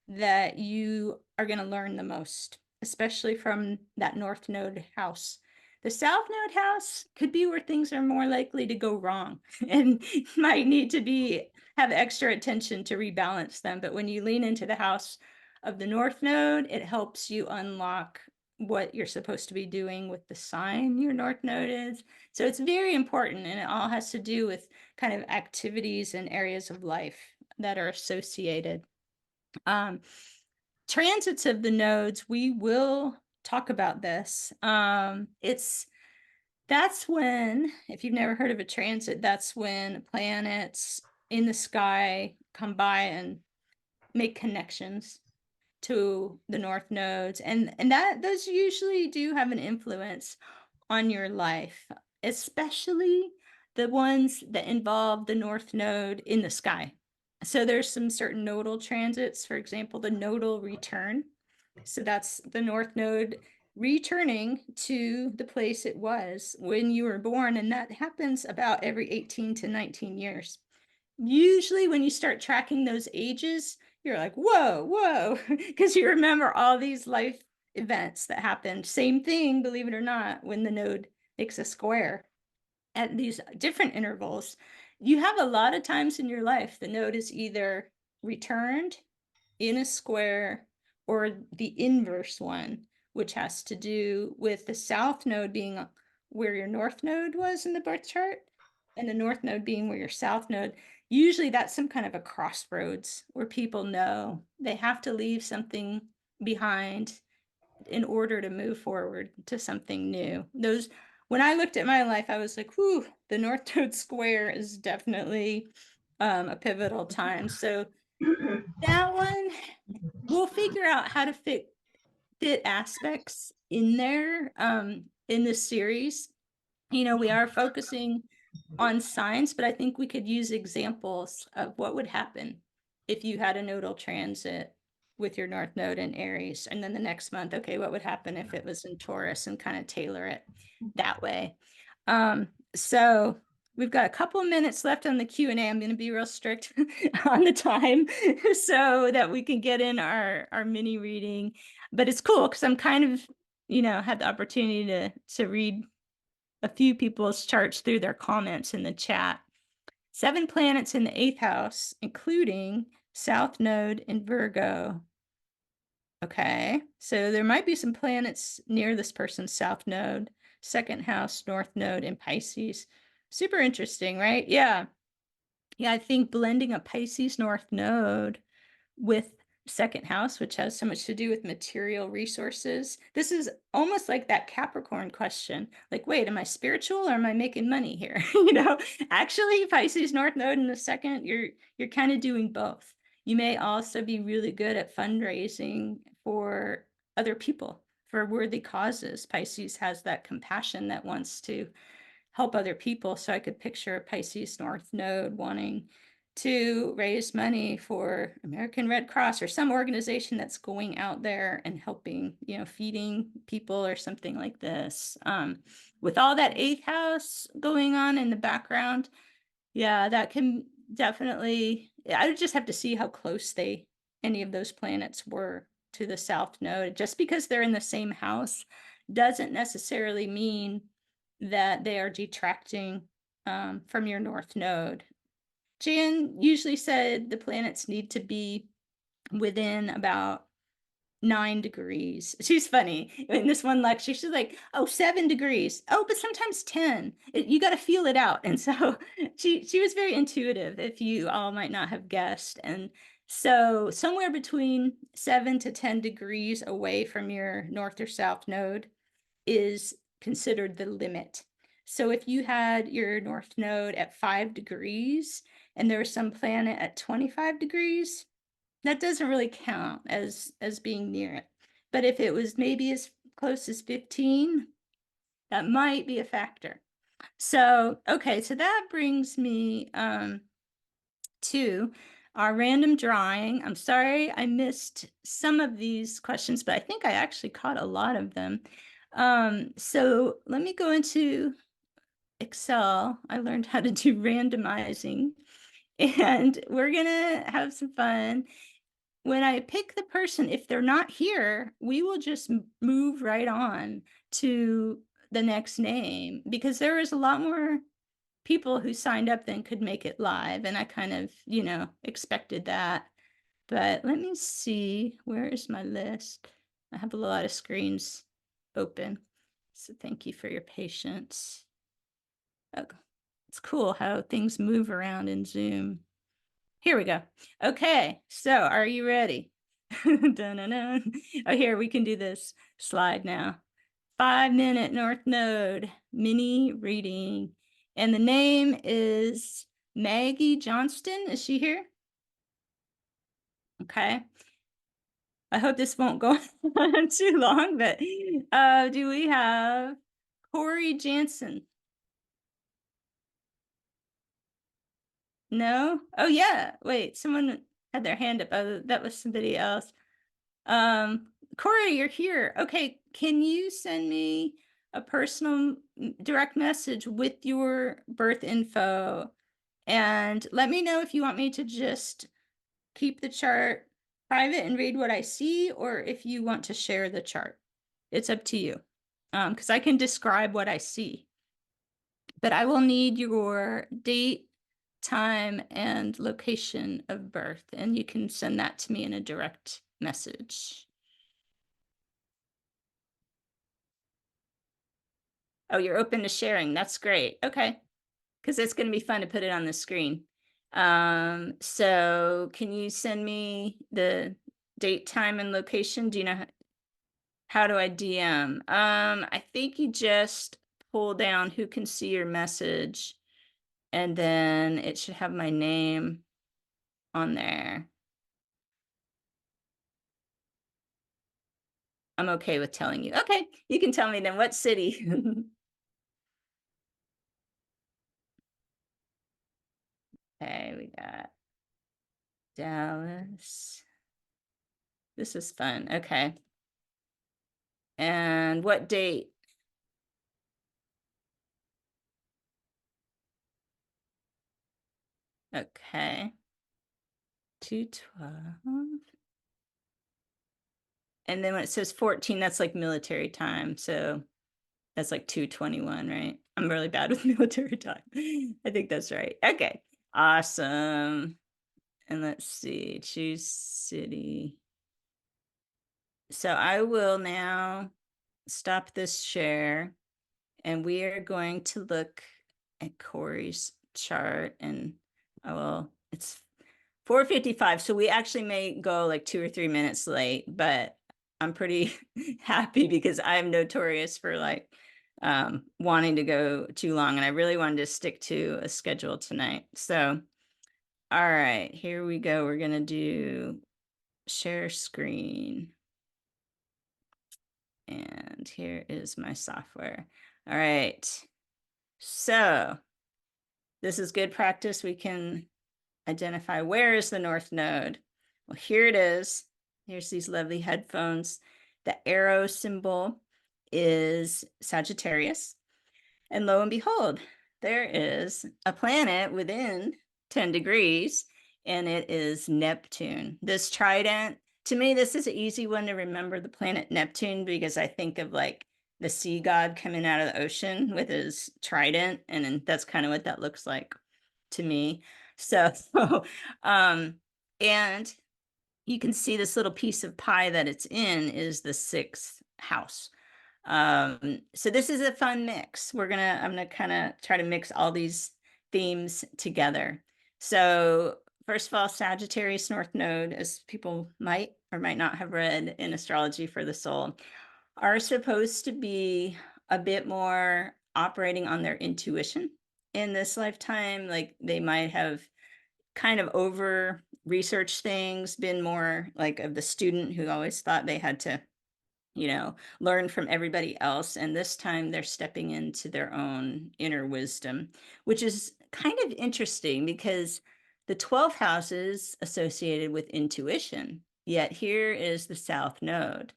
that you are going to learn the most, especially from that North Node house. The South Node house could be where things are more likely to go wrong and might need to have extra attention to rebalance them. But when you lean into the house of the North Node, it helps you unlock what you're supposed to be doing with the sign your North Node is. So it's very important, and it all has to do with kind of activities and areas of life that are associated. Transits of the nodes, we will talk about this. That's when, if you've never heard of a transit, that's when planets in the sky come by and make connections to the north nodes, and those usually do have an influence on your life, especially the ones that involve the north node in the sky. So there's some certain nodal transits, for example, the nodal return. So that's the north node returning to the place it was when you were born, and that happens about every 18 to 19 years. Usually when you start tracking those ages, you're like, whoa, because you remember all these life events that happened. Same thing, believe it or not, when the node makes a square at these different intervals. You have a lot of times in your life, the node is either returned in a square or the inverse one, which has to do with the south node being where your north node was in the birth chart, and the north node being where your south node. Usually that's some kind of a crossroads where people know they have to leave something behind in order to move forward to something new. When I looked at my life, I was like, whew, the North Node Square is definitely a pivotal time. So that one, we'll figure out how to fit aspects in there in this series. We are focusing on signs, but I think we could use examples of what would happen if you had a nodal transit with your North Node in Aries. And then the next month, okay, what would happen if it was in Taurus, and kind of tailor it that way. So we've got a couple of minutes left on the Q&A. I'm going to be real strict on the time so that we can get in our mini reading. But it's cool because I'm kind of, had the opportunity to read a few people's charts through their comments in the chat. 7 planets in the 8th house, including South Node in Virgo. Okay, so there might be some planets near this person's South Node, 2nd house, North Node in Pisces. Super interesting, right? Yeah. Yeah, I think blending a Pisces North Node with 2nd house, which has so much to do with material resources. This is almost like that Capricorn question. Like, wait, am I spiritual or am I making money here? Actually, Pisces North Node in the 2nd, you're kind of doing both. You may also be really good at fundraising for other people, for worthy causes. Pisces has that compassion that wants to help other people. So I could picture a Pisces North Node wanting to raise money for American Red Cross or some organization that's going out there and helping, feeding people or something like this. With all that 8th house going on in the background, yeah, that can definitely, I would just have to see how close any of those planets were to the South Node. Just because they're in the same house doesn't necessarily mean that they are detracting from your North Node. Jan usually said the planets need to be within about 9 degrees. She's funny. In this one lecture, she's like, oh, 7 degrees. Oh, but sometimes 10. You got to feel it out. And so she was very intuitive, if you all might not have guessed. And so somewhere between 7 to 10 degrees away from your North or South Node is considered the limit. So if you had your North Node at 5 degrees, and there was some planet at 25 degrees, that doesn't really count as being near it. But if it was maybe as close as 15, that might be a factor. So, okay, so that brings me to our random drawing. I'm sorry I missed some of these questions, but I think I actually caught a lot of them. So let me go into Excel. I learned how to do randomizing, and we're gonna have some fun. When I pick the person, if they're not here, we will just move right on to the next name, because there is a lot more people who signed up than could make it live, and I kind of, expected that. But let me see, where is my list? I have a lot of screens open, so thank you for your patience. Oh, it's cool how things move around in Zoom. Here we go. Okay, so are you ready? Dun-dun-dun. Oh, here, we can do this slide now. 5-minute North Node mini reading. And the name is Maggie Johnston. Is she here? Okay. I hope this won't go on too long, but do we have Corey Jansen? No? Oh, yeah. Wait, someone had their hand up. Oh, that was somebody else. Corey, you're here. Okay, can you send me a personal direct message with your birth info? And let me know if you want me to just keep the chart private and read what I see, or if you want to share the chart. It's up to you. Because I can describe what I see. But I will need your date, time, and location of birth, and you can send that to me in a direct message. Oh, you're open to sharing. That's great. Okay. Because it's going to be fun to put it on the screen. So can you send me the date, time, and location? Do you know how do I DM? I think you just pull down who can see your message, and then it should have my name on there. I'm okay with telling you. Okay, you can tell me then what city. Okay, we got Dallas. This is fun. Okay. And what date? Okay. 2/12. And then when it says 14, that's like military time. So that's like 2:21, right? I'm really bad with military time. I think that's right. Okay. Awesome. And let's see, choose city. So I will now stop this share, and we are going to look at Corey's chart, and it's 4:55, so we actually may go like 2 or 3 minutes late, but I'm pretty happy because I'm notorious for like wanting to go too long, and I really wanted to stick to a schedule tonight. So, all right, here we go. We're gonna do share screen. And here is my software. All right. So this is good practice. We can identify where is the North Node. Well, here it is. Here's these lovely headphones. The arrow symbol is Sagittarius. And lo and behold, there is a planet within 10 degrees, and it is Neptune. This trident, to me, this is an easy one to remember, the planet Neptune, because I think of like the sea god coming out of the ocean with his trident, and that's kind of what that looks like to me. So, and you can see this little piece of pie that it's in is the 6th house. So this is a fun mix. I'm gonna kind of try to mix all these themes together. So first of all, Sagittarius North Node, as people might or might not have read in Astrology for the Soul, are supposed to be a bit more operating on their intuition in this lifetime. Like they might have kind of over researched things, been more like of the student who always thought they had to, learn from everybody else. And this time they're stepping into their own inner wisdom, which is kind of interesting because the 12 houses associated with intuition, yet here is the South Node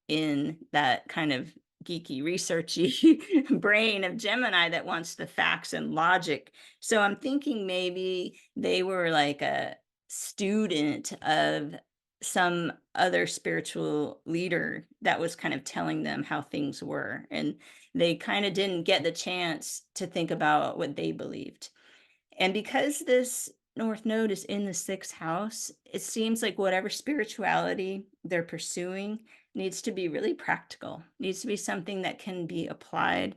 in that kind of geeky, researchy brain of Gemini that wants the facts and logic. So I'm thinking maybe they were like a student of some other spiritual leader that was kind of telling them how things were. And they kind of didn't get the chance to think about what they believed. And because this North Node is in the sixth house, it seems like whatever spirituality they're pursuing needs to be really practical, needs to be something that can be applied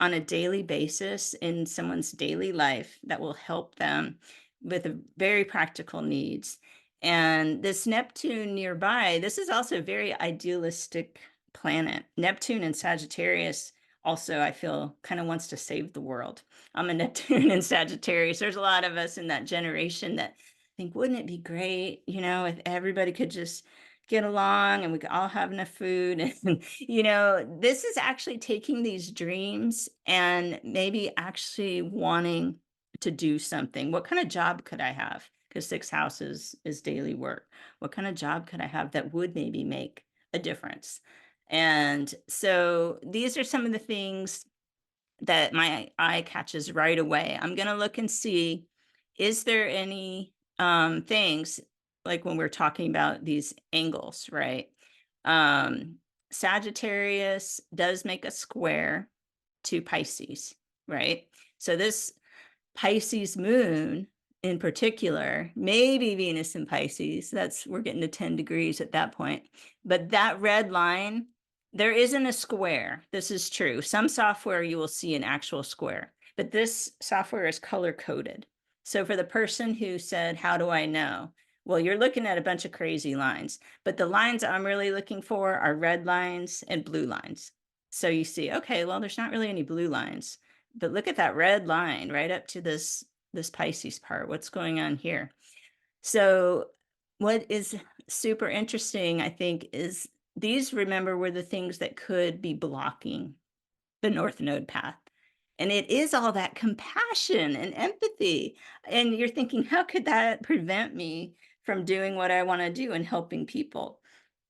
on a daily basis in someone's daily life that will help them with very practical needs. And this Neptune nearby, this is also a very idealistic planet. Neptune in Sagittarius also, I feel, kind of wants to save the world. I'm a Neptune in Sagittarius. There's a lot of us in that generation that think, wouldn't it be great, if everybody could just get along and we could all have enough food? And, this is actually taking these dreams and maybe actually wanting to do something. What kind of job could I have? Because sixth house is daily work. What kind of job could I have that would maybe make a difference? And so these are some of the things that my eye catches right away. I'm going to look and see, is there any things like when we're talking about these angles, right? Sagittarius does make a square to Pisces, right? So this Pisces moon in particular, maybe Venus in Pisces, we're getting to 10 degrees at that point. But that red line, there isn't a square. This is true. Some software you will see an actual square, but this software is color coded. So for the person who said, how do I know? Well, you're looking at a bunch of crazy lines, but the lines I'm really looking for are red lines and blue lines. So you see, okay, well, there's not really any blue lines, but look at that red line right up to this Pisces part. What's going on here? So what is super interesting, I think, is these, remember, were the things that could be blocking the North Node path. And it is all that compassion and empathy. And you're thinking, how could that prevent me from doing what I want to do and helping people?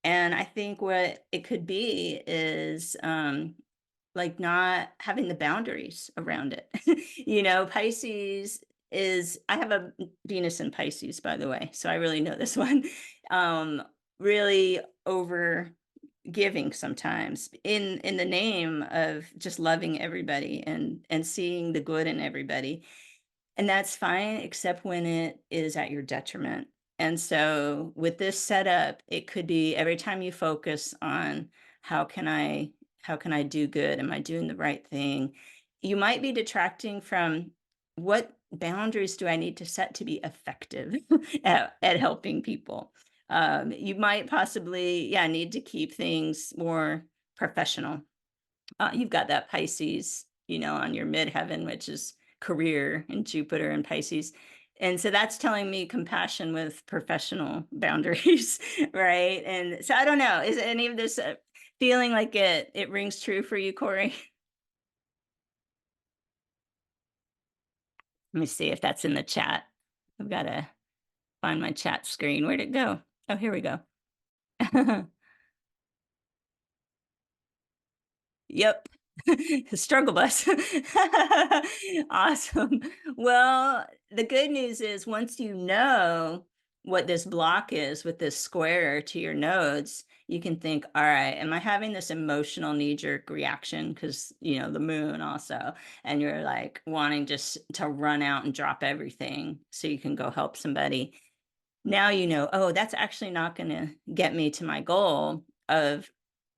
And I think what it could be is like not having the boundaries around it. Pisces I have a Venus in Pisces, by the way, so I really know this one. Really over giving sometimes in the name of just loving everybody and seeing the good in everybody. And that's fine, except when it is at your detriment. And so with this setup, it could be every time you focus on how can I do good? Am I doing the right thing? You might be detracting from what boundaries do I need to set to be effective at helping people. You might possibly, need to keep things more professional. You've got that Pisces, on your midheaven, which is career, and Jupiter and Pisces. And so that's telling me compassion with professional boundaries, right? And so I don't know, is any of this feeling like it rings true for you, Corey? Let me see if that's in the chat. I've got to find my chat screen. Where'd it go? Oh, here we go. Yep. Struggle bus. Awesome. Well, the good news is once you know what this block is with this square to your nodes, you can think, all right, am I having this emotional knee-jerk reaction? Because, the moon also, and you're like wanting just to run out and drop everything so you can go help somebody. Now oh, that's actually not going to get me to my goal of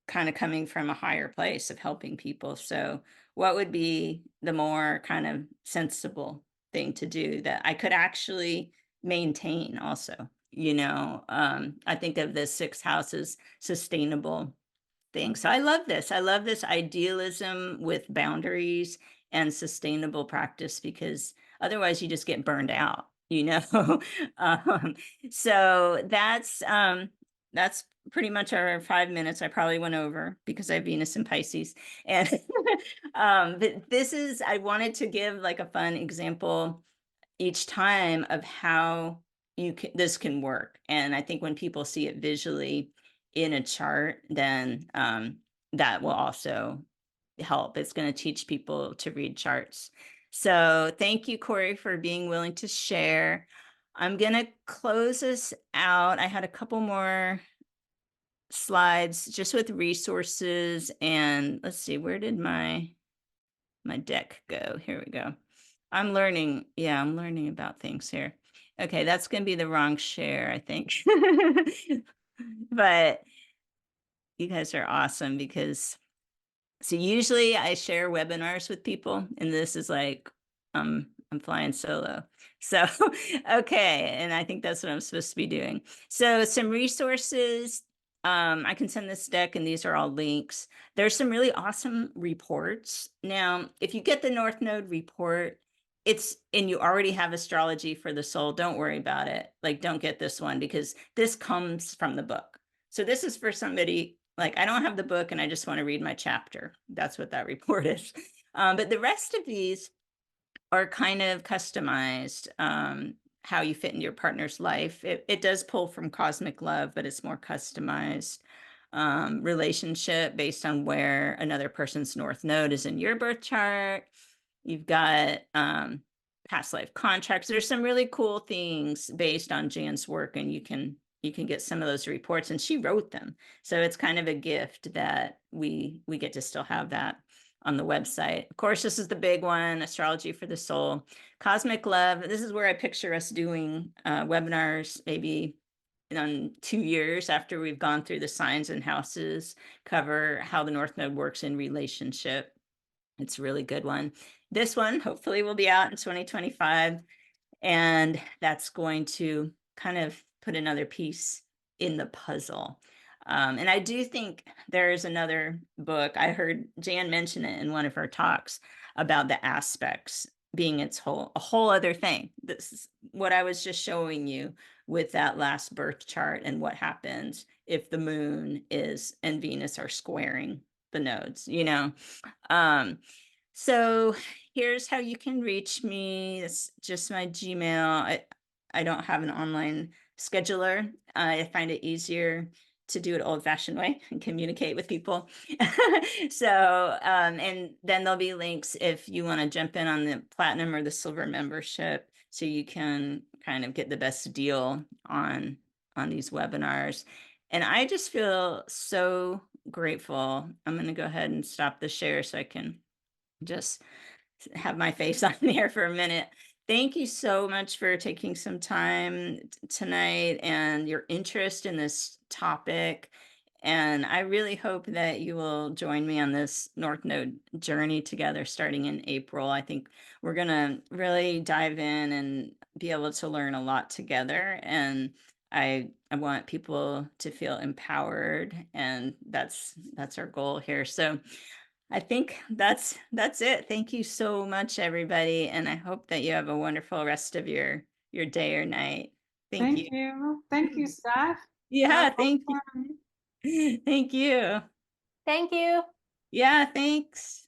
kind of coming from a higher place of helping people. So what would be the more kind of sensible thing to do that I could actually maintain also? I think of the sixth house as sustainable thing. So I love this. I love this idealism with boundaries and sustainable practice, because otherwise you just get burned out. you know. um, so that's pretty much our 5 minutes. I probably went over because I have Venus in Pisces. And but this is, I wanted to give like a fun example each time of how this can work. And I think when people see it visually in a chart, then that will also help. It's going to teach people to read charts. So thank you, Corey, for being willing to share. I'm going to close this out. I had a couple more slides just with resources, and let's see, where did my deck go? Here we go. I'm learning. Yeah, I'm learning about things here. Okay, that's going to be the wrong share, I think. But you guys are awesome because, so usually I share webinars with people, and this is like, I'm flying solo. So, okay, and I think that's what I'm supposed to be doing. So some resources, I can send this deck, and these are all links. There's some really awesome reports. Now, if you get the North Node report, and you already have astrology for the soul, don't worry about it. Like, don't get this one because this comes from the book. So this is for somebody like, I don't have the book and I just want to read my chapter. That's what that report is. But the rest of these are kind of customized, how you fit into your partner's life. It does pull from Cosmic Love, but it's more customized relationship based on where another person's North Node is in your birth chart. You've got past life contracts. There's some really cool things based on Jan's work, and you can get some of those reports, and she wrote them. So it's kind of a gift that we get to still have that on the website. Of course, this is the big one, Astrology for the Soul. Cosmic Love, this is where I picture us doing webinars maybe in 2 years after we've gone through the signs and houses, cover how the North Node works in relationship. It's a really good one. This one hopefully will be out in 2025. And that's going to kind of put another piece in the puzzle. And I do think there's another book. I heard Jan mention it in one of her talks about the aspects being a whole other thing. This is what I was just showing you with that last birth chart and what happens if the moon and Venus are squaring the nodes, you know. So here's how you can reach me. It's just my Gmail. I don't have an online scheduler. I find it easier to do it old-fashioned way and communicate with people. So, and then there'll be links if you want to jump in on the platinum or the silver membership, so you can kind of get the best deal on these webinars. And I just feel so grateful. I'm going to go ahead and stop the share so I can just have my face on there for a minute. Thank you so much for taking some time tonight and your interest in this topic. And I really hope that you will join me on this North Node journey together starting in April. I think we're going to really dive in and be able to learn a lot together. And I want people to feel empowered, and that's our goal here. So I think that's it. Thank you so much, everybody, and I hope that you have a wonderful rest of your day or night. Thank you. Thank you. Thank you, Steph. Yeah, That was thank fun. you. Thank you. Thank you. Yeah, thanks.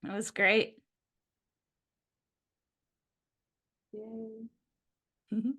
That was great. Yay. Mhm.